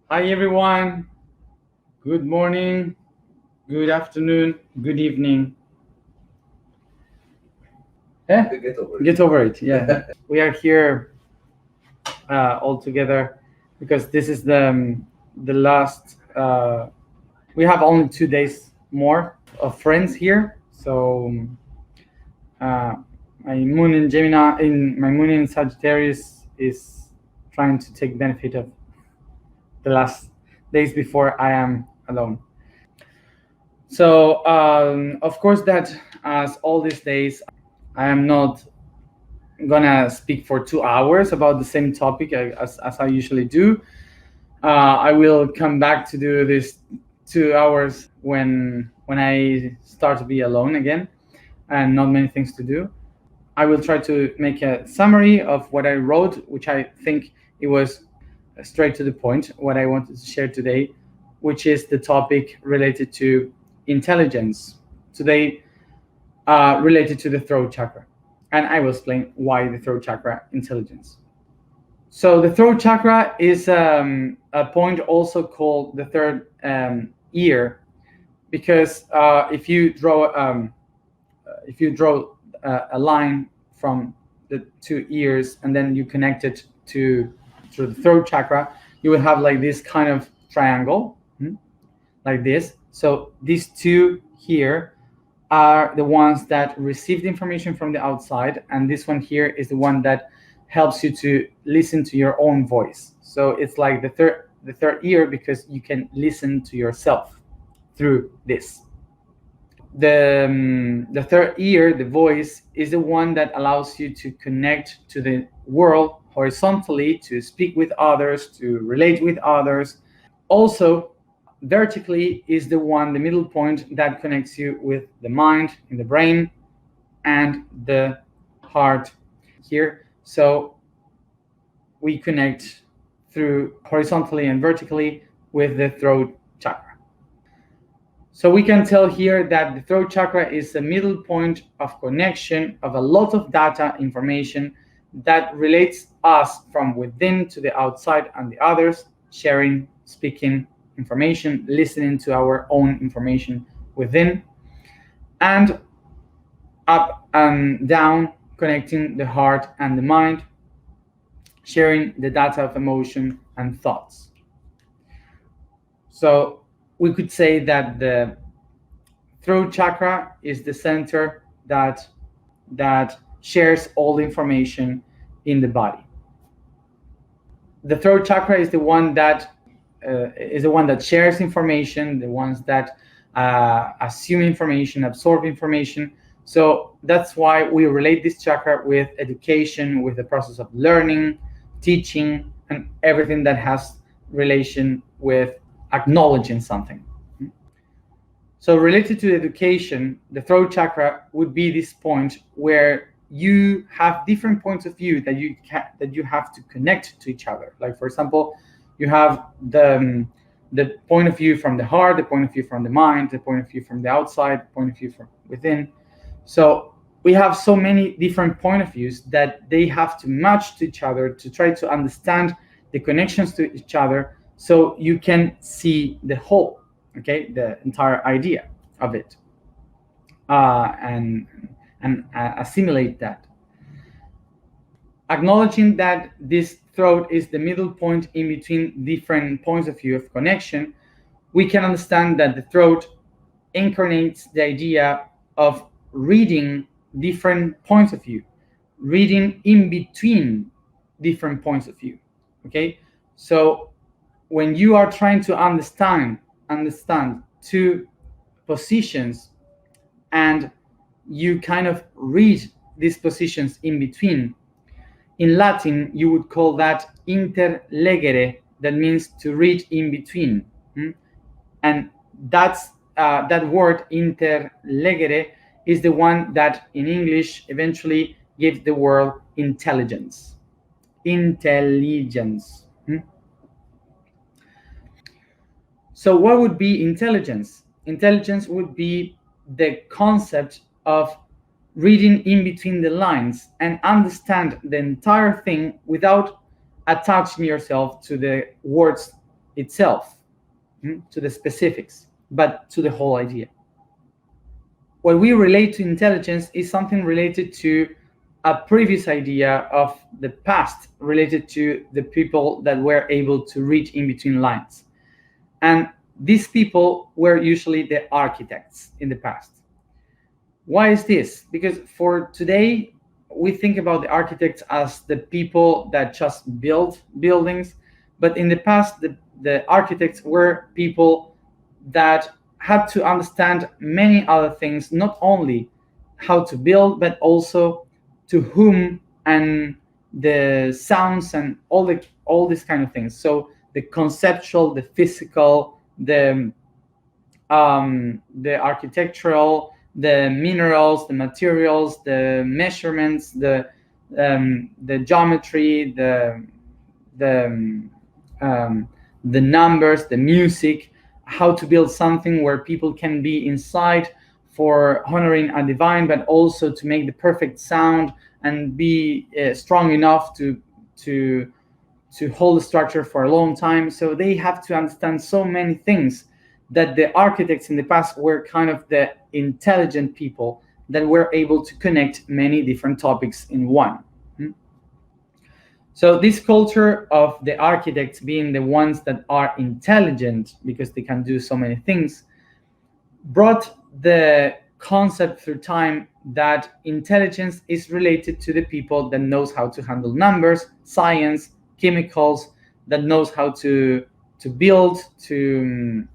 Hi everyone. Good morning, good afternoon, good evening. Get over it. Get over it. Yeah. We are here all together because this is the last. We have only 2 days more of friends here. So uh, my moon in Gemini, in my moon in Sagittarius, is trying to take benefit of the last days before I am alone. So of course that as all these days, I am not gonna speak for 2 hours about the same topic as I usually do. I will come back to do this 2 hours when I start to be alone again and not many things to do. I will try to make a summary of what I wrote, which I think it was straight to the point, what I wanted to share today, which is the topic related to intelligence. Today, related to the throat chakra. And I will explain why the throat chakra intelligence. So the throat chakra is a point also called the third ear, because if you draw a line from the two ears and then you connect it to the throat chakra, you will have like this kind of triangle, like this. So these two here are the ones that receive the information from the outside, and this one here is the one that helps you to listen to your own voice. So it's like the third ear, because you can listen to yourself through this. The third ear, the voice, is the one that allows you to connect to the world horizontally, to speak with others, to relate with others. Also, vertically is the middle point that connects you with the mind in the brain and the heart here. So we connect through horizontally and vertically with the throat chakra. So we can tell here that the throat chakra is a middle point of connection of a lot of data, information that relates us from within to the outside and the others, sharing, speaking information, listening to our own information within, and up and down, connecting the heart and the mind, sharing the data of emotion and thoughts. So we could say that the throat chakra is the center that shares all the information in the body. The throat chakra is the one that shares information, the ones that assume information, absorb information. So that's why we relate this chakra with education, with the process of learning, teaching, and everything that has relation with acknowledging something. So related to education, the throat chakra would be this point where you have different points of view that you have to connect to each other. Like, for example, you have the point of view from the heart, the point of view from the mind, the point of view from the outside, the point of view from within. So we have so many different point of views that they have to match to each other to try to understand the connections to each other, so you can see the whole, okay, the entire idea of it, and assimilate that. Acknowledging that this throat is the middle point in between different points of view of connection, we can understand that the throat incarnates the idea of reading different points of view, reading in between different points of view. Okay, so when you are trying to understand two positions and you kind of read these positions in between, in Latin you would call that interlegere, that means to read in between. And that's that word interlegere is the one that in English eventually gives the word intelligence. Intelligence. So what would be intelligence? Intelligence would be the concept of reading in between the lines and understand the entire thing without attaching yourself to the words itself, to the specifics, but to the whole idea. What we relate to intelligence is something related to a previous idea of the past, related to the people that were able to read in between lines. And these people were usually the architects in the past. Why is this? Because for today, we think about the architects as the people that just build buildings, but in the past, the architects were people that had to understand many other things, not only how to build, but also to whom, and the sounds and all these kind of things. So the conceptual, the physical, the architectural, the minerals, the materials, the measurements, the geometry, the numbers, the music, how to build something where people can be inside for honoring a divine, but also to make the perfect sound and be strong enough to hold the structure for a long time. So they have to understand so many things, that the architects in the past were kind of the intelligent people that were able to connect many different topics in one. So this culture of the architects being the ones that are intelligent because they can do so many things brought the concept through time that intelligence is related to the people that knows how to handle numbers, science, chemicals, that knows how to build, to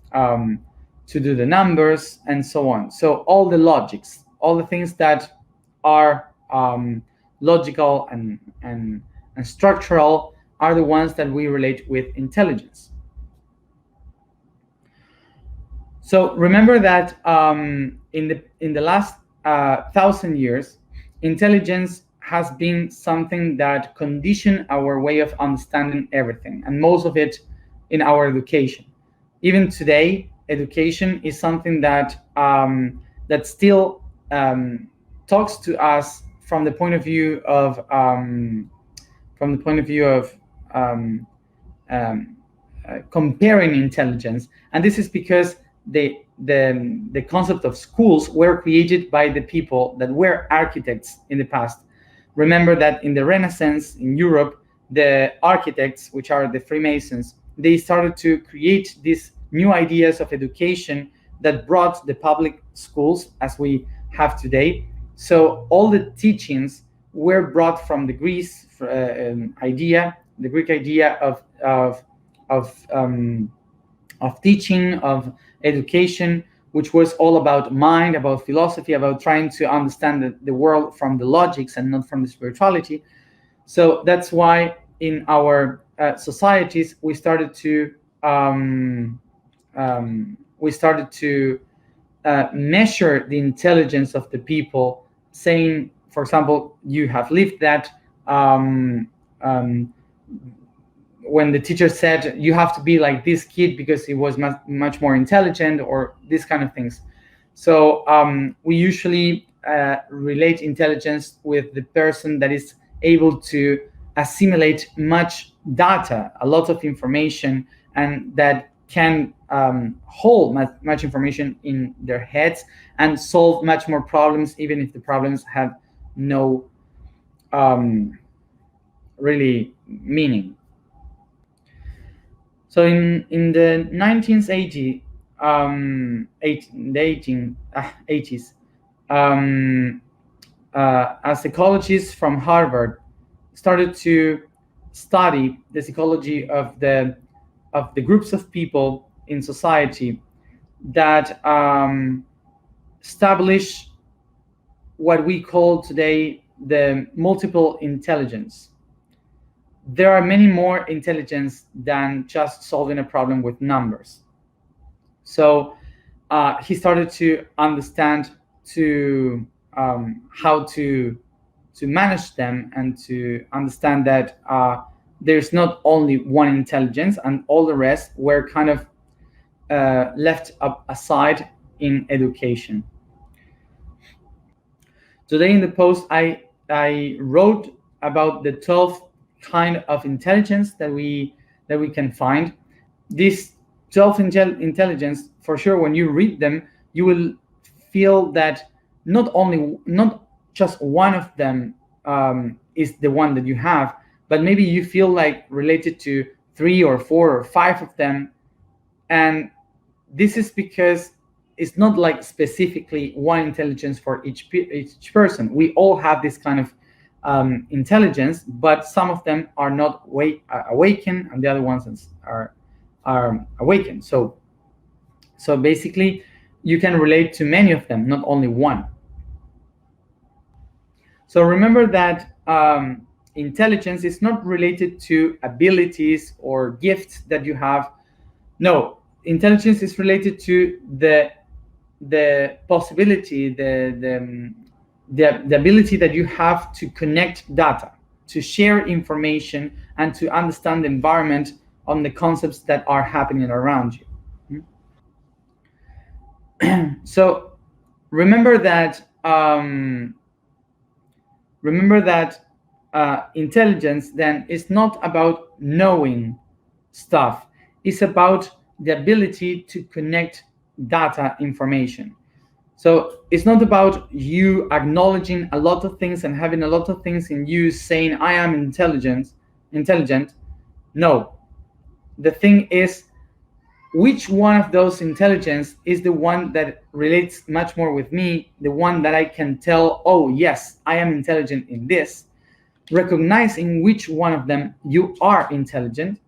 do the numbers, and so on. So all the logics, all the things that are logical and structural are the ones that we relate with intelligence. So remember that in the last 1,000 years, intelligence has been something that conditioned our way of understanding everything, and most of it in our education. Even today, education is something that that still talks to us from the point of view of comparing intelligence, and this is because the concept of schools were created by the people that were architects in the past. Remember that in the Renaissance in Europe, the architects, which are the Freemasons, they started to create these new ideas of education that brought the public schools as we have today. So all the teachings were brought from the Greek idea of teaching, of education, which was all about mind, about philosophy, about trying to understand the world from the logics and not from the spirituality. So that's why in our societies we started to measure the intelligence of the people, saying, for example, you have lived that. When the teacher said you have to be like this kid because he was much more intelligent, or these kind of things. So we usually relate intelligence with the person that is able to assimilate much data, a lot of information, and that can hold much information in their heads and solve much more problems, even if the problems have no really meaning. So in the 1980s, a psychologist from Harvard started to study the psychology of the groups of people in society that establish what we call today the multiple intelligence. There are many more intelligence than just solving a problem with numbers. So he started to understand how to manage them, and to understand that there's not only one intelligence, and all the rest were kind of left aside in education. Today in the post, I wrote about the 12 kind of intelligence that we can find. this 12 intelligence, for sure, when you read them, you will feel that not just one of them is the one that you have, but maybe you feel like related to 3 or 4 or 5 of them. And this is because it's not like specifically one intelligence for each person. We all have this kind of intelligence, but some of them are not awakened, and the other ones are awakened. So basically, you can relate to many of them, not only one. So remember that intelligence is not related to abilities or gifts that you have. No, intelligence is related to the possibility, the ability that you have to connect data, to share information, and to understand the environment on the concepts that are happening around you. So remember that intelligence then is not about knowing stuff. It's about the ability to connect data information. So it's not about you acknowledging a lot of things and having a lot of things in you saying, I am intelligent. No. The thing is, which one of those intelligence is the one that relates much more with me, the one that I can tell, oh yes, I am intelligent in this. Recognize in which one of them you are intelligent,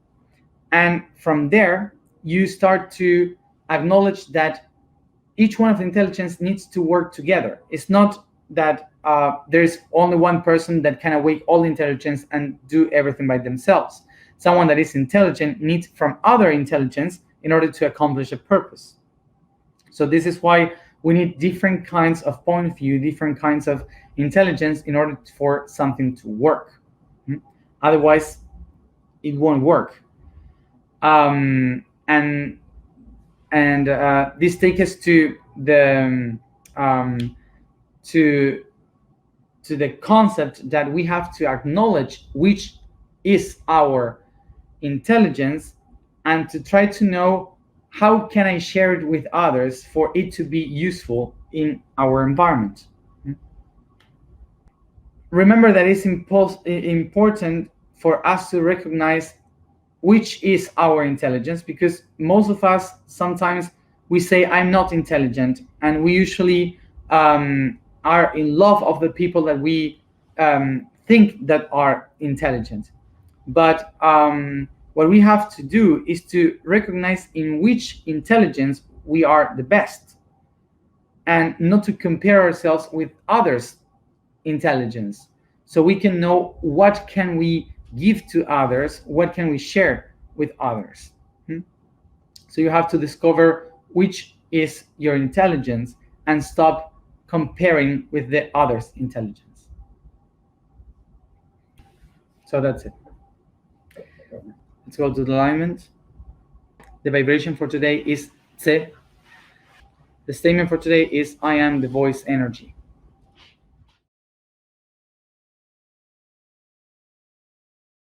and from there you start to acknowledge that each one of the intelligence needs to work together. It's not that there's only one person that can awake all intelligence and do everything by themselves. Someone that is intelligent needs from other intelligence in order to accomplish a purpose. So this is why we need different kinds of point of view, different kinds of intelligence in order for something to work. Otherwise, it won't work. And this takes us to the to the concept that we have to acknowledge which is our intelligence, and to try to know how can I share it with others for it to be useful in our environment. Remember that it's important for us to recognize which is our intelligence, because most of us sometimes we say I'm not intelligent, and we usually are in love of the people that we think that are intelligent. But what we have to do is to recognize in which intelligence we are the best, and not to compare ourselves with others' intelligence, so we can know what can we give to others, what can we share with others. So you have to discover which is your intelligence and stop comparing with the others' intelligence. So that's it. Let's go to the alignment. The vibration for today is Tse. The statement for today is I am the voice energy.